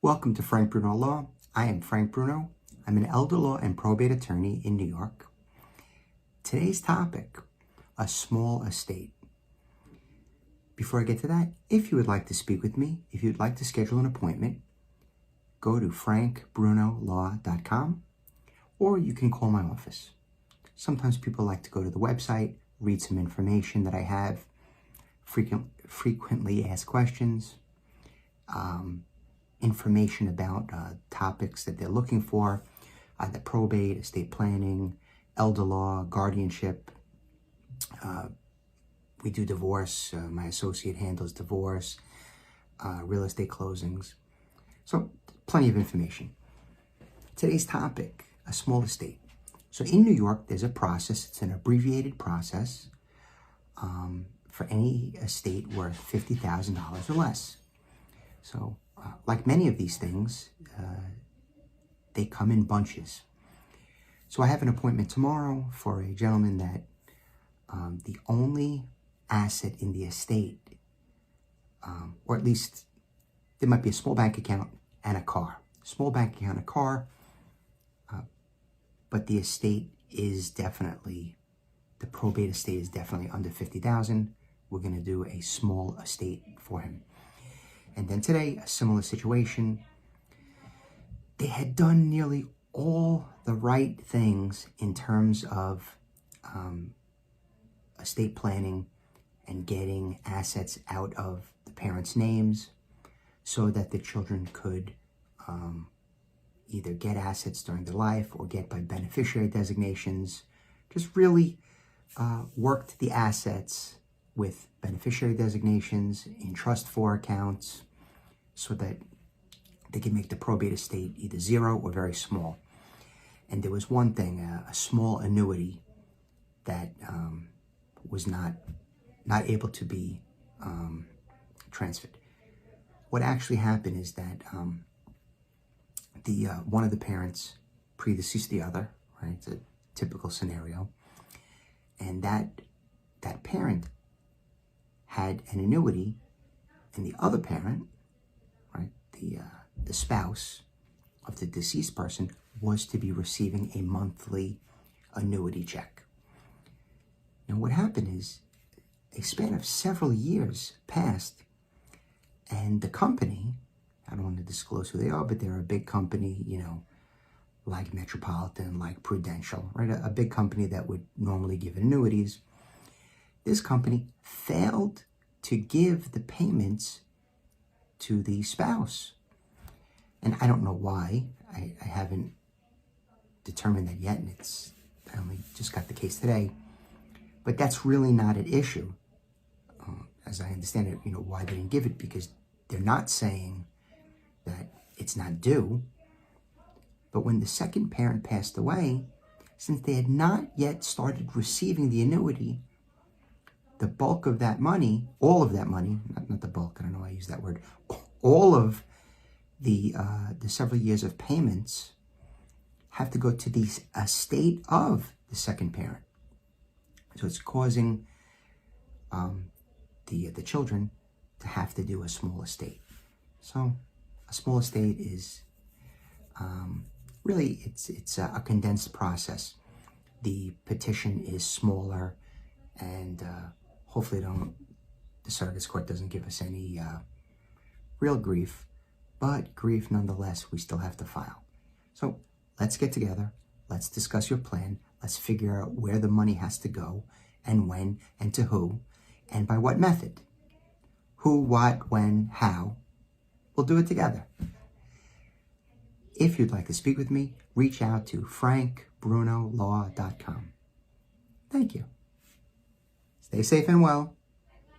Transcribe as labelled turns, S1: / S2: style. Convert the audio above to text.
S1: Welcome to Frank Bruno Law. I am Frank Bruno. I'm an elder law and probate attorney in New York. Today's topic, a small estate. Before I get to that, if you would like to speak with me, if you'd like to schedule an appointment, go to frankbrunolaw.com or you can call my office. Sometimes people like to go to the website, read some information that I have, frequently asked questions, information about topics that they're looking for, either probate, estate planning, elder law, guardianship. We do divorce. My associate handles divorce, real estate closings. So plenty of information. Today's topic, a small estate. So in New York, there's a process. It's an abbreviated process for any estate worth $50,000 or less. So like many of these things, they come in bunches. So I have an appointment tomorrow for a gentleman that the only asset in the estate, or at least there might be a small bank account and a car. Small bank account and a car, but the estate is definitely, the probate estate is definitely under $50,000. We're going to do a small estate for him. And then today, a similar situation. They had done nearly all the right things in terms of estate planning and getting assets out of the parents' names so that the children could either get assets during their life or get by beneficiary designations. Just really worked the assets with beneficiary designations in trust for accounts so that they can make the probate estate either zero or very small. And there was one thing, a small annuity that was not able to be transferred. What actually happened is that one of the parents predeceased the other, right? It's a typical scenario. And that parent had an annuity, and the other parent, right, the spouse of the deceased person, was to be receiving a monthly annuity check. Now what happened is a span of several years passed, and the company, I don't want to disclose who they are, but they're a big company, like Metropolitan, like Prudential, right? A big company that would normally give annuities. This company failed to give the payments to the spouse. And I don't know why. I haven't determined that yet, and I only just got the case today. But that's really not an issue. As I understand it, why they didn't give it, because they're not saying that it's not due. But when the second parent passed away, since they had not yet started receiving the annuity, the bulk of that money, all of that money, not the bulk, I don't know why I use that word, all of the several years of payments have to go to the estate of the second parent. So it's causing the children to have to do a small estate. So a small estate is really, it's a condensed process. The petition is smaller, and hopefully the circuit court doesn't give us any real grief, but grief nonetheless, we still have to file. So let's get together, let's discuss your plan, let's figure out where the money has to go, and when, and to who, and by what method. Who, what, when, how. We'll do it together. If you'd like to speak with me, reach out to frankbrunolaw.com. Thank you. Stay safe and well.